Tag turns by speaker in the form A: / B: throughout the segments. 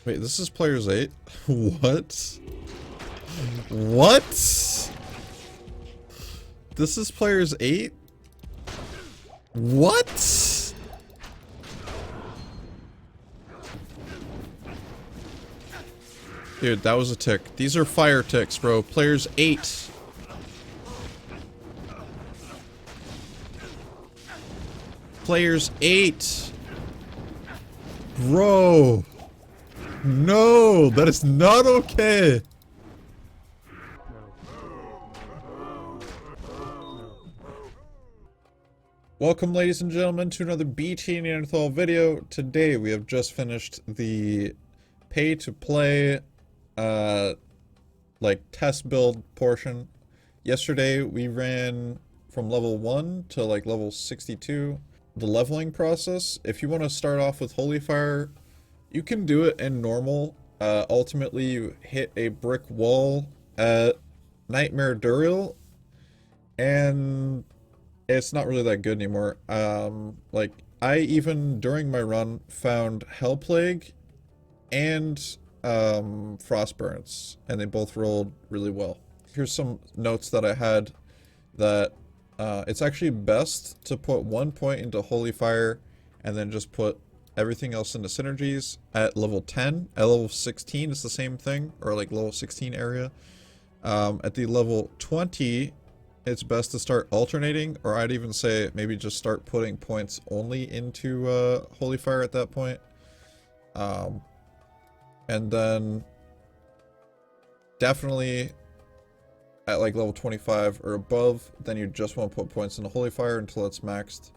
A: Wait, this is players 8? What? What? This is players 8? What? Dude, that was a tick. These are fire ticks, bro. Players 8. Players 8. Bro. No, that is not okay. Welcome, ladies and gentlemen, to another BTNeanderthal video. Today, we have just finished the pay-to-play, test build portion. Yesterday, we ran from level 1 to, level 62. The leveling process, if you want to start off with Holy Fire, you can do it in normal. Ultimately, you hit a brick wall at Nightmare Duriel, and it's not really that good anymore. I even, during my run, found Hell Plague and Frostburns, and they both rolled really well. Here's some notes that I had that it's actually best to put 1 point into Holy Fire and then just put everything else into synergies at level 10. At level 16 it's the same thing, or level 16 area. At the level 20 it's best to start alternating, or I'd even say maybe just start putting points only into Holy Fire at that point. And then definitely at level 25 or above, then you just want to put points into Holy Fire until it's maxed.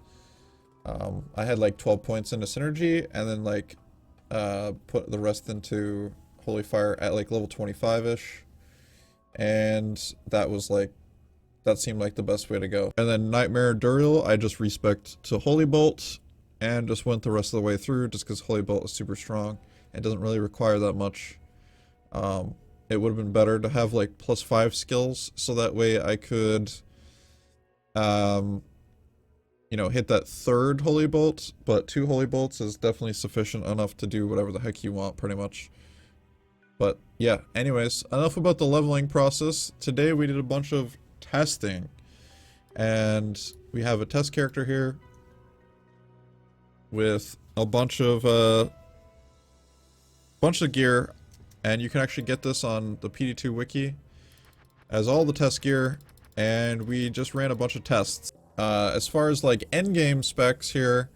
A: I had 12 points into Synergy, and then put the rest into Holy Fire at level 25-ish. And that was that seemed like the best way to go. And then Nightmare Duriel, I just respect to Holy Bolt and just went the rest of the way through just because Holy Bolt is super strong. It doesn't really require that much. It would have been better to have +5 skills, so that way I could hit that third Holy Bolt, but 2 Holy Bolts is definitely sufficient enough to do whatever the heck you want, pretty much. But yeah, anyways, enough about the leveling process. Today we did a bunch of testing, and we have a test character here with a bunch of gear, and you can actually get this on the PD2 wiki as all the test gear, and we just ran a bunch of tests. As far as endgame specs here,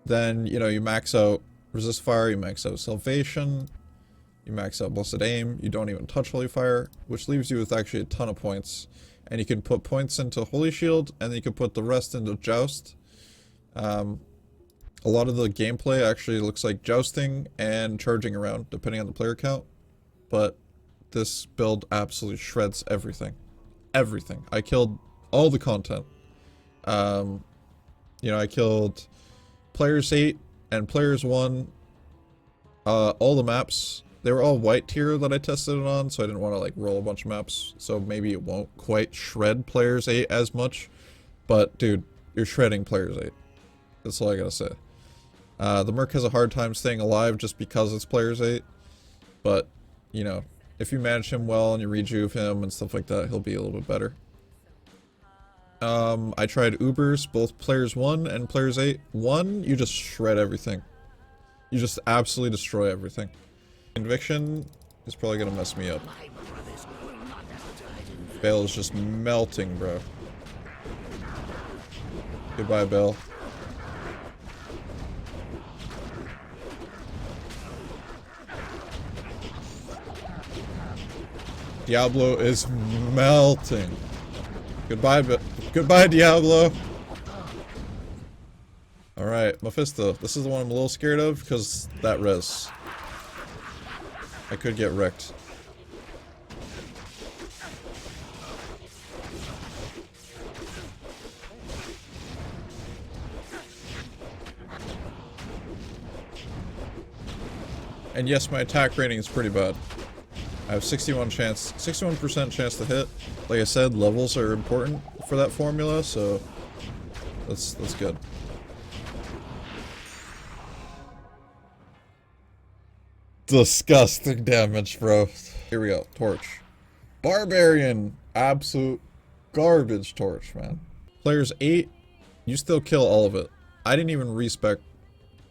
A: then you max out resist fire, you max out salvation, you max out blessed aim, you don't even touch holy fire, which leaves you with actually a ton of points. And you can put points into holy shield, and then you can put the rest into joust. A lot of the gameplay actually looks like jousting and charging around, depending on the player count. But this build absolutely shreds everything. Everything. I killed all the content. I killed players 8 and players 1. All the maps, they were all white tier that I tested it on, so I didn't want to roll a bunch of maps. So maybe it won't quite shred players 8 as much. But dude, you're shredding players 8. That's all I gotta say. The Merc has a hard time staying alive just because it's players 8. But, if you manage him well and you rejuve him and stuff like that, he'll be a little bit better. I tried Ubers, both players 1 and players 8. 1, you just shred everything. You just absolutely destroy everything. Conviction is probably gonna mess me up. Bellow is just melting, bro. Goodbye, Bell. Diablo is melting. Goodbye, Diablo. Alright, Mephisto. This is the one I'm a little scared of, because that res. I could get wrecked. And yes, my attack rating is pretty bad. I have 61% chance to hit. Like I said, levels are important for that formula, so that's good. disgusting damage, bro. Here we go. Torch. Barbarian. Absolute garbage torch, man. Players 8, you still kill all of it. I didn't even respec.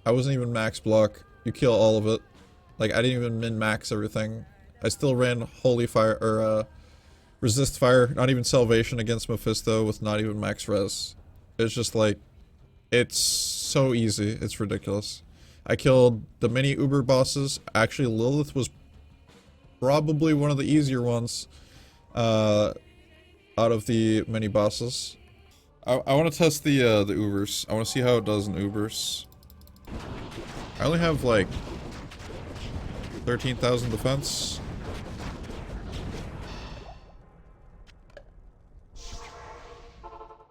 A: I wasn't even max block. You kill all of it. Like, I didn't even min-max everything. I still ran Holy Fire, or, Resist Fire, not even Salvation against Mephisto with not even max res. It's just like, it's so easy. It's ridiculous. I killed the mini Uber bosses. Actually, Lilith was probably one of the easier ones out of the mini bosses. I want to test the Ubers. I want to see how it does in Ubers. I only have like 13,000 defense.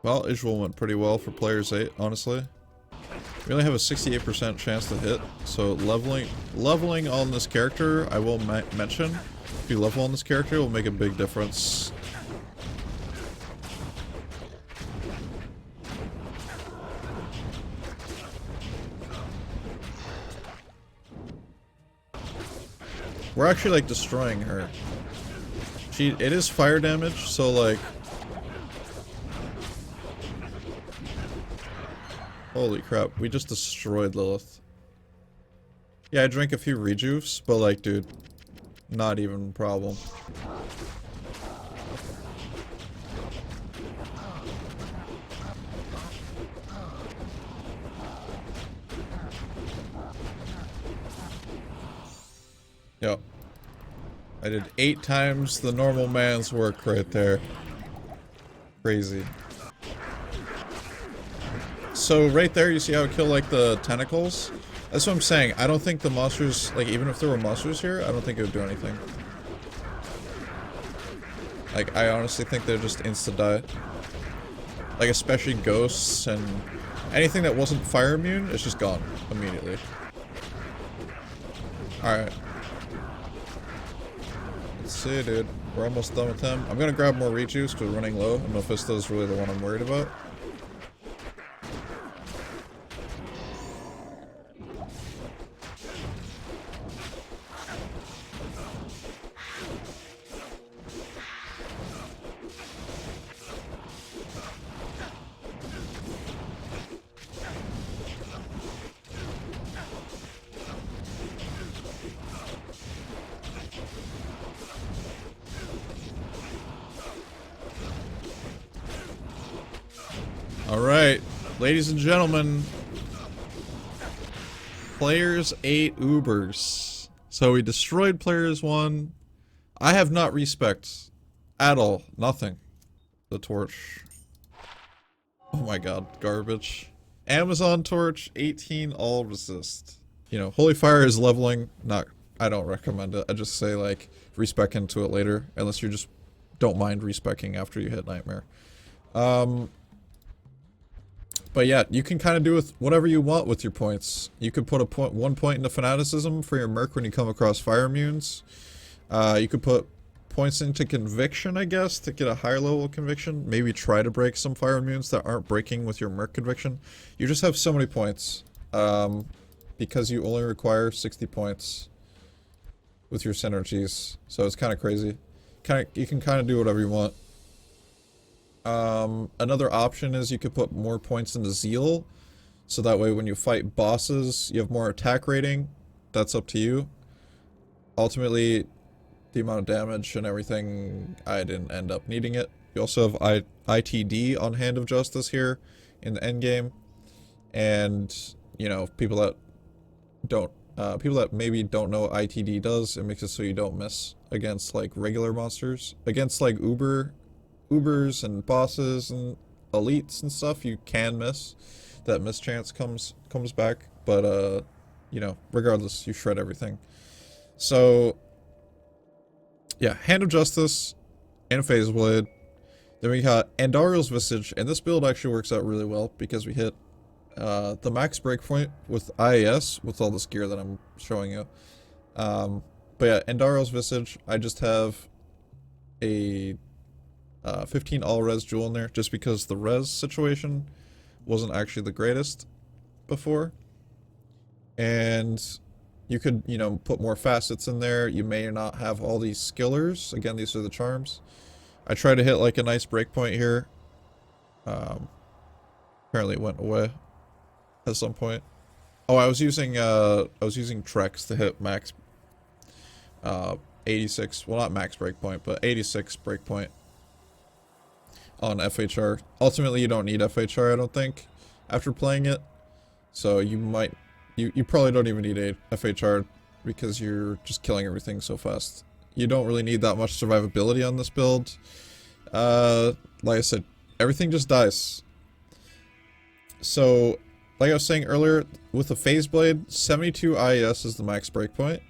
A: Well, Isual went pretty well for players 8, honestly. We only have a 68% chance to hit, so leveling on this character, I will mention. If you level on this character, it will make a big difference. We're actually like destroying her. It is fire damage, so like... Holy crap, we just destroyed Lilith. Yeah, I drank a few rejuves, but like, dude, not even a problem. Yep. I did 8 times the normal man's work right there. Crazy. So right there, you see how I kill like the tentacles? That's what I'm saying. I don't think the monsters, like even if there were monsters here, I don't think it would do anything. Like I honestly think they're just insta-die. Like especially ghosts and anything that wasn't fire immune is just gone immediately. Alright. Let's see, dude. We're almost done with him. I'm gonna grab more rejuice because we're running low, and Mephisto's really the one I'm worried about. Alright, ladies and gentlemen, players 8 Ubers. So we destroyed players 1. I have not respect at all. Nothing. The torch. Oh my god, garbage. Amazon torch, 18 all resist. You know, Holy Fire is leveling. I don't recommend it. I just say like respec into it later, unless you just don't mind respecing after you hit Nightmare. But yeah, you can kind of do with whatever you want with your points. You could put 1 point into Fanaticism for your Merc when you come across fire immunes. You could put points into Conviction, I guess, to get a higher level of Conviction. Maybe try to break some fire immunes that aren't breaking with your Merc Conviction. You just have so many points. Because you only require 60 points with your synergies. So it's kind of crazy. You can kind of do whatever you want. Another option is you could put more points into Zeal, so that way when you fight bosses, you have more attack rating. That's up to you. Ultimately, the amount of damage and everything, I didn't end up needing it. You also have ITD on Hand of Justice here in the endgame, and you know, people that maybe don't know what ITD does, it makes it so you don't miss against like regular monsters. Against like Ubers and bosses and elites and stuff, you can miss. That mischance comes back, but you know, regardless, you shred everything. So yeah, Hand of Justice and Phase Blade. Then we got Andariel's Visage, and this build actually works out really well because we hit the max breakpoint with IAS with all this gear that I'm showing you. But yeah, Andariel's Visage, I just have a 15 all res jewel in there just because the res situation wasn't actually the greatest before. And You could, you know, put more facets in there. You may not have all these skillers. Again, these are the charms. I tried to hit like a nice breakpoint here. Apparently it went away at some point. Oh, I was using Dracs to hit max 86. Well, not max breakpoint, but 86 breakpoint on FHR. Ultimately, you don't need FHR, I don't think, after playing it. So you might, you probably don't even need a FHR because you're just killing everything so fast. You don't really need that much survivability on this build. Like I said, everything just dies. So, like I was saying earlier, with the Phase Blade, 72 IES is the max breakpoint.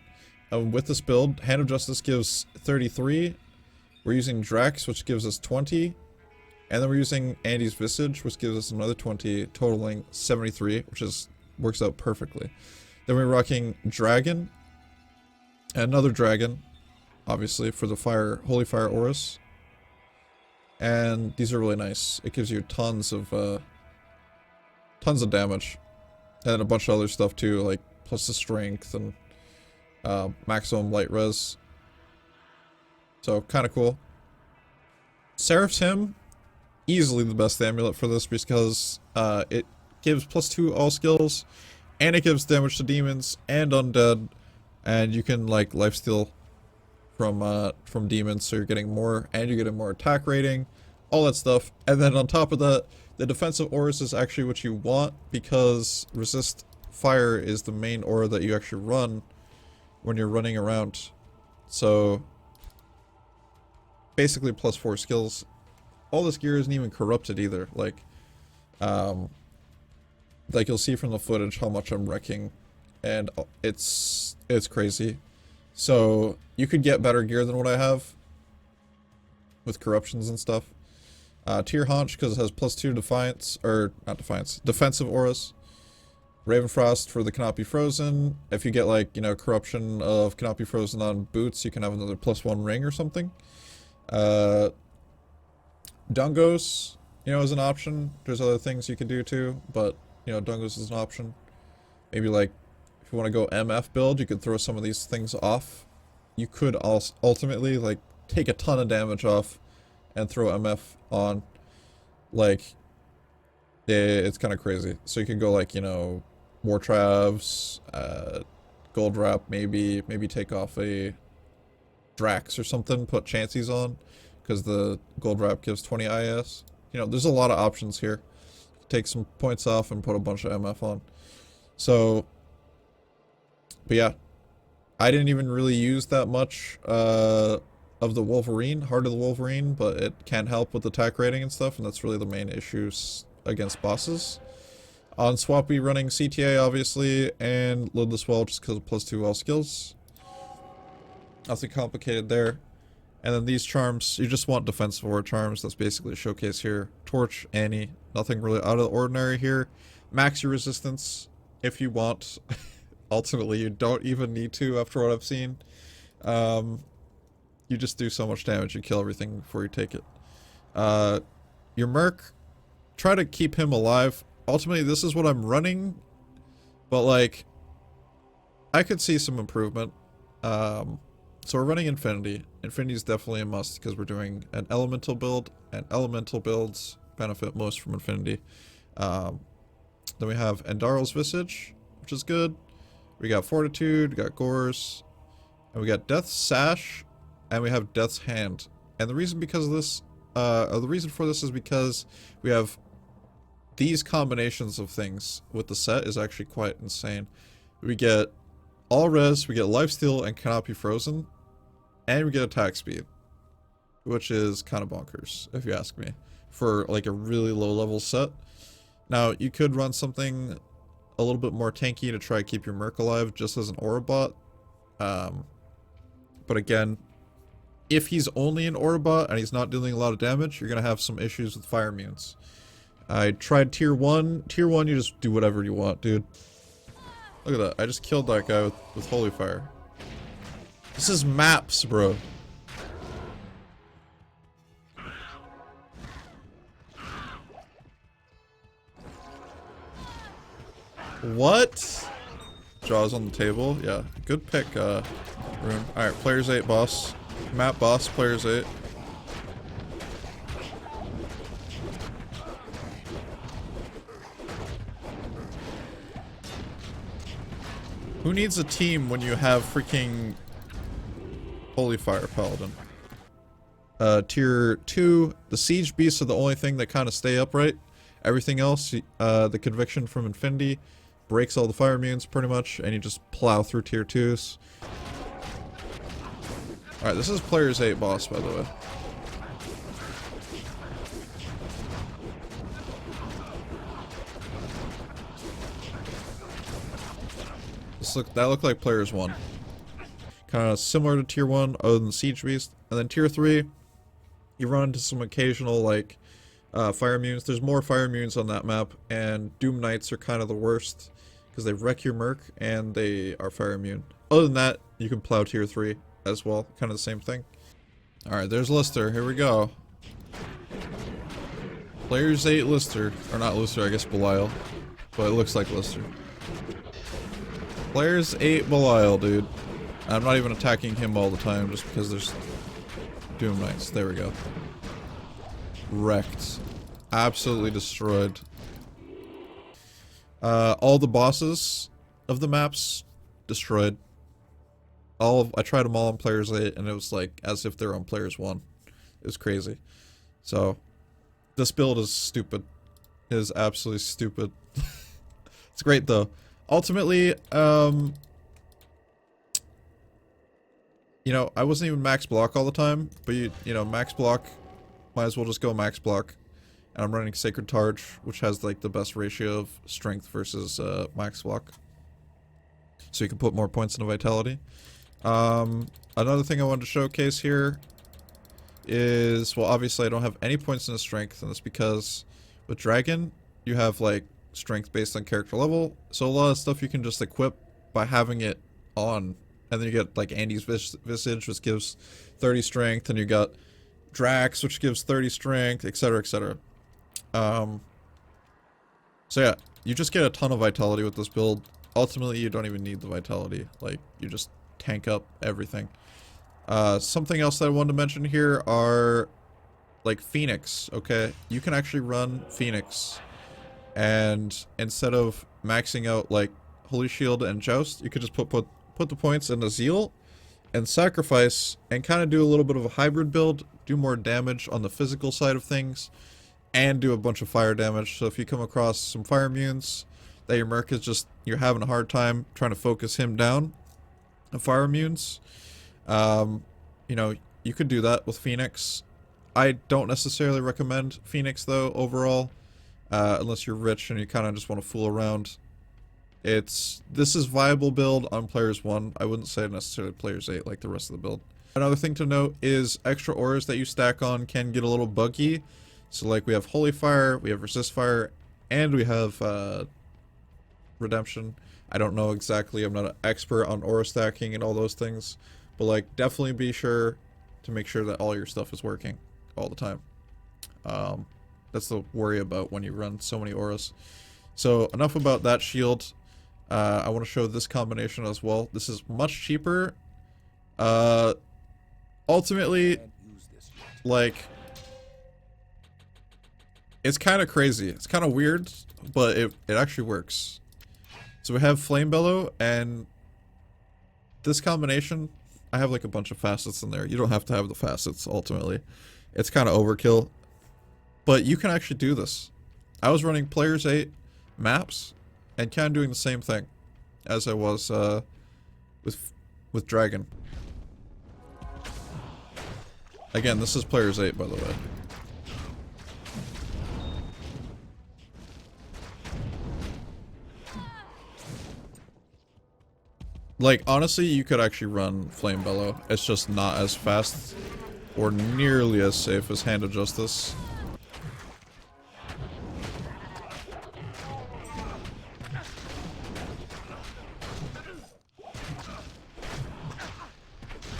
A: With this build, Hand of Justice gives 33. We're using Dracs, which gives us 20. And then we're using Andy's Visage, which gives us another 20, totaling 73, which works out perfectly. Then we're rocking Dragon, and another Dragon, obviously, for the Holy Fire Auras. And these are really nice. It gives you tons of damage. And a bunch of other stuff too, like plus the strength and maximum light res. So kind of cool. Seraph's Hymn, easily the best amulet for this because it gives +2 all skills, and it gives damage to demons and undead, and you can like lifesteal from demons, so you're getting more, and you're getting more attack rating, all that stuff. And then on top of that, the defensive auras is actually what you want because resist fire is the main aura that you actually run when you're running around. So basically +4 skills. All this gear isn't even corrupted either. Like you'll see from the footage how much I'm wrecking, and it's crazy. So you could get better gear than what I have with corruptions and stuff. Tier Haunch because it has +2 defiance, or not defiance, defensive auras. Ravenfrost for the cannot be frozen. If you get like, you know, corruption of cannot be frozen on boots, you can have another +1 ring or something. Dungos, you know, is an option. There's other things you can do too, but you know, Dungos is an option. Maybe like if you want to go MF build, you could throw some of these things off. You could also ultimately like take a ton of damage off and throw MF on. Like it's kind of crazy. So you can go like, you know, War Travs, Gold Wrap, maybe take off a Dracs or something, put Chances on, because the Gold Wrap gives 20 IS. You know, there's a lot of options here. Take some points off and put a bunch of MF on. So, but yeah, I didn't even really use that much of the Wolverine, Heart of the Wolverine, but it can help with attack rating and stuff, and that's really the main issues against bosses. On Swampy, running CTA obviously, and Loadless Well just because of +2 all skills. Nothing complicated there. And then these charms, you just want defensive aura charms. That's basically a showcase here. Torch, Annie, nothing really out of the ordinary here. Max your resistance if you want. Ultimately, you don't even need to after what I've seen. You just do so much damage, you kill everything before you take it. Your Merc, try to keep him alive. Ultimately, this is what I'm running, but like, I could see some improvement. So we're running Infinity. Infinity is definitely a must because we're doing an elemental build, and elemental builds benefit most from Infinity. Then we have Endarl's Visage, which is good. We got Fortitude, we got Gores, and we got Death's Sash, and we have Death's Hand. And the reason because of this, the reason for this is because we have these combinations of things with the set is actually quite insane. We get all res, we get lifesteal and cannot be frozen, and we get attack speed, which is kind of bonkers if you ask me for like a really low level set. Now you could run something a little bit more tanky to try to keep your Merc alive just as an aura bot, but again, if he's only an aura bot and he's not dealing a lot of damage, you're gonna have some issues with fire immunes. I tried tier 1. Tier 1, you just do whatever you want, dude. Look at that. I just killed that guy with Holy Fire. This is maps, bro. What? Jaws on the table. Yeah, good pick, Rune. Alright, players 8 boss. Map boss, players 8. Who needs a team when you have freaking Holy Fire Paladin? Tier 2, the Siege Beasts are the only thing that kind of stay upright. Everything else, the Conviction from Infinity, breaks all the fire immunes pretty much, and you just plow through tier 2s. Alright, this is players 8 boss, by the way. That looked like players 1. Kind of similar to tier 1, other than Siege Beast. And then tier 3, you run into some occasional, like, fire immunes. There's more fire immunes on that map, and Doom Knights are kind of the worst, because they wreck your merc, and they are fire immune. Other than that, you can plow tier 3 as well. Kind of the same thing. Alright, there's Lister. Here we go. Players 8 Lister. Or not Lister, I guess Belial. But it looks like Lister. Players 8 Belial, dude. I'm not even attacking him all the time just because there's Doom Knights. There we go. Wrecked. Absolutely destroyed. All the bosses of the maps destroyed. I tried them all on players 8 and it was like as if they're on players 1. It was crazy. So this build is stupid. It is absolutely stupid. It's great though. Ultimately, you know, I wasn't even max block all the time, but you know, max block, might as well just go max block. And I'm running Sacred Targe, which has like the best ratio of strength versus max block. So you can put more points into vitality. Another thing I wanted to showcase here is, well, obviously I don't have any points into strength, and that's because with Dragon, you have like strength based on character level, so a lot of stuff you can just equip by having it on, and then you get like Andy's Visage, which gives 30 strength, and you got Dracs, which gives 30 strength, etc, etc. So yeah, you just get a ton of vitality with this build. Ultimately, you don't even need the vitality, like, you just tank up everything. Something else that I wanted to mention here are, like, Phoenix, okay? You can actually run Phoenix, and instead of maxing out, like, Holy Shield and Joust, you could just put the points into Zeal and Sacrifice, and kind of do a little bit of a hybrid build, do more damage on the physical side of things, and do a bunch of fire damage. So if you come across some fire immunes that your merc is just, you're having a hard time trying to focus him down, the fire immunes, you know, you could do that with Phoenix. I don't necessarily recommend Phoenix though, overall, unless you're rich and you kind of just want to fool around. This is viable build on players 1. I wouldn't say necessarily players 8 like the rest of the build. Another thing to note is extra auras that you stack on can get a little buggy. So like we have Holy Fire, we have Resist Fire, and we have Redemption. I don't know exactly, I'm not an expert on aura stacking and all those things, but like definitely be sure to make sure that all your stuff is working all the time. That's the worry about when you run so many auras. So enough about that shield. I want to show this combination as well. This is much cheaper. Ultimately, like, it's kind of crazy. It's kind of weird, but it actually works. So we have Flame Bellow, and this combination, I have like a bunch of facets in there. You don't have to have the facets, ultimately. It's kind of overkill, but you can actually do this. I was running players 8 maps, and kind of doing the same thing as I was with Dragon. Again, this is players 8, by the way. Like, honestly, you could actually run Flame Bellow. It's just not as fast or nearly as safe as Hand of Justice.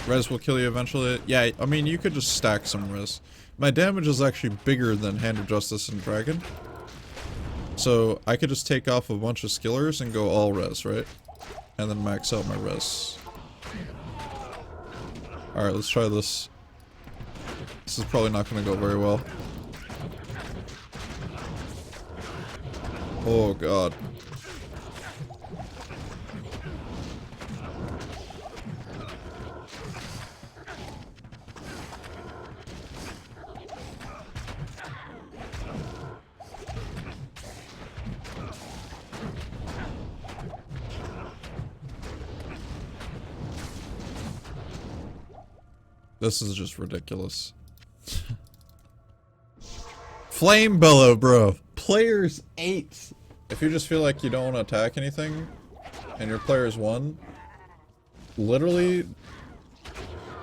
A: Res will kill you eventually. Yeah, I mean, you could just stack some res. My damage is actually bigger than Hand of Justice and Dragon. So I could just take off a bunch of skillers and go all res, right? and then max out my res. Alright, let's try this. This is probably not going to go very well. Oh god. This is just ridiculous. Flame Bellow, bro. Players 8. If you just feel like you don't want to attack anything, and your player's 1, literally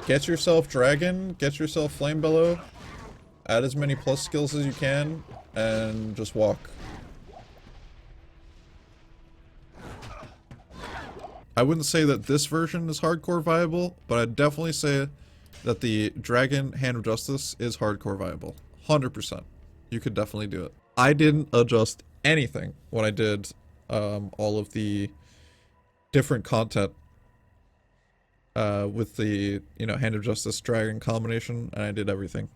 A: get yourself Dragon, get yourself Flame Bellow, add as many plus skills as you can, and just walk. I wouldn't say that this version is hardcore viable, but I'd definitely say that the Dragon Hand of Justice is hardcore viable. 100%. You could definitely do it. I didn't adjust anything when I did all of the different content with the, you know, Hand of Justice Dragon combination, and I did everything.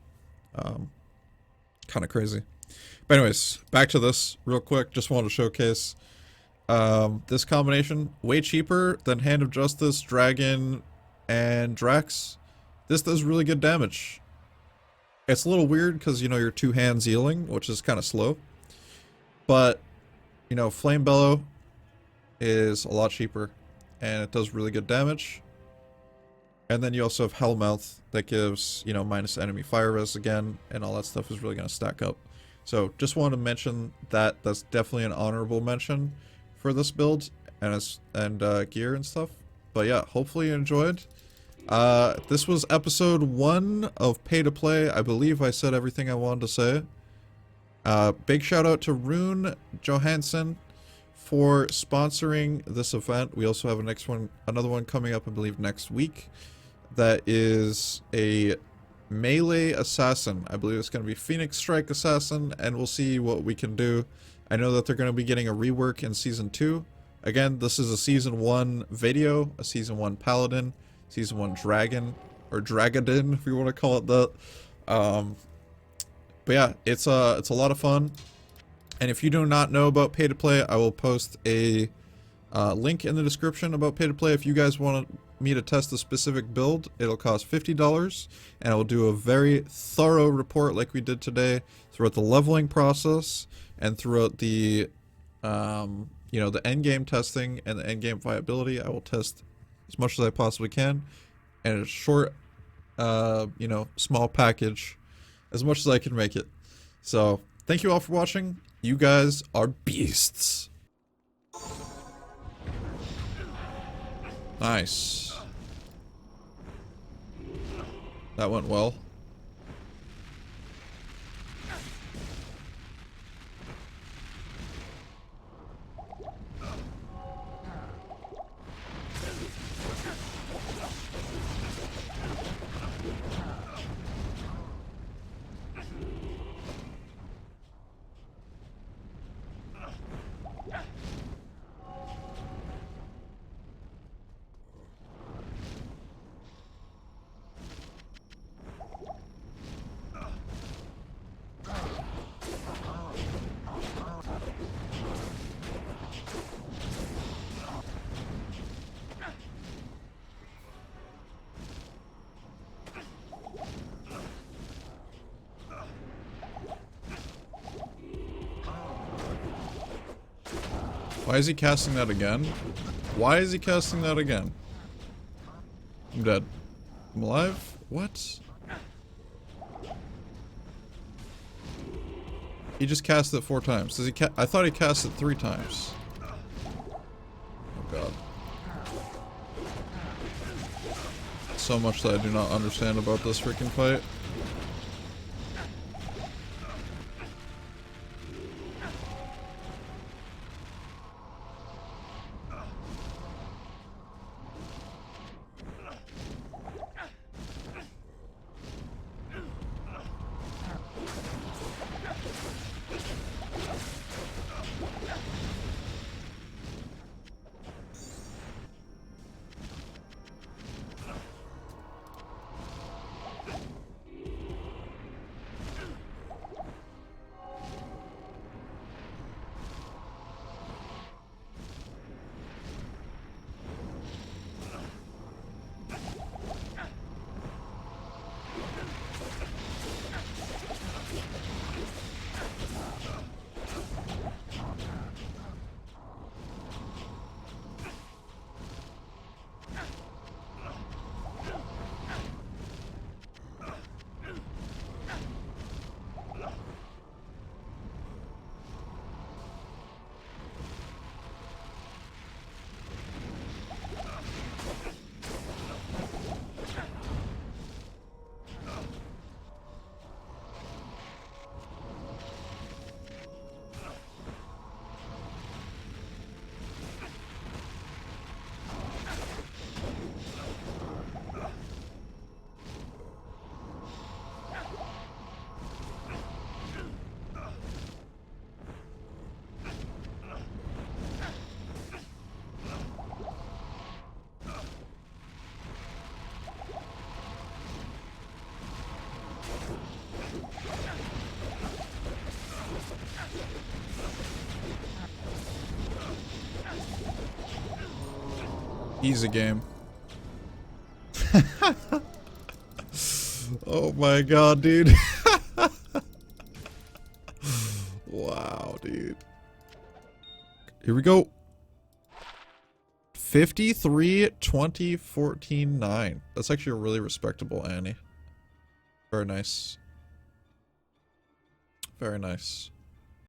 A: Kind of crazy. But anyways, back to this real quick. Just wanted to showcase this combination. Way cheaper than Hand of Justice, Dragon, and Dracs. This does really good damage. It's a little weird because, you know, you're 2 hands healing, which is kind of slow. But, you know, Flame Bellow is a lot cheaper, and it does really good damage. And then you also have Hellmouth that gives, you know, minus enemy fire res again, and all that stuff is really going to stack up. So, just wanted to mention that. That's definitely an honorable mention for this build, and gear and stuff. But yeah, hopefully you enjoyed. This was episode 1 of Pay to Play. I believe I said everything I wanted to say. Big shout out to Rune Johansson for sponsoring this event. We also have another one coming up, I believe, next week. That is a melee assassin. I believe it's going to be Phoenix Strike Assassin, and we'll see what we can do. I know that they're going to be getting a rework in Season 2. Again, this is a Season 1 video, a Season 1 Paladin, Season 1 Dragon, or Dragadin, if you want to call it that. But yeah, it's a lot of fun. And if you do not know about Pay to Play, I will post a link in the description about Pay to Play. If you guys want me to test a specific build, it'll cost $50, and I will do a very thorough report like we did today throughout the leveling process and throughout the you know, the endgame testing and the endgame viability. I will test as much as I possibly can, and a short, you know, small package, as much as I can make it. So, thank you all for watching. You guys are beasts. Nice. That went well. Why is he casting that again? Why is he casting that again? I'm dead. I'm alive? What? He just cast it 4 times. Does he I thought he cast it 3 times. Oh god. So much that I do not understand about this freaking fight. Easy game. Oh my god, dude. Wow, dude. Here we go. 53, 20, 14, 9. That's actually a really respectable Annie. Very nice. Very nice.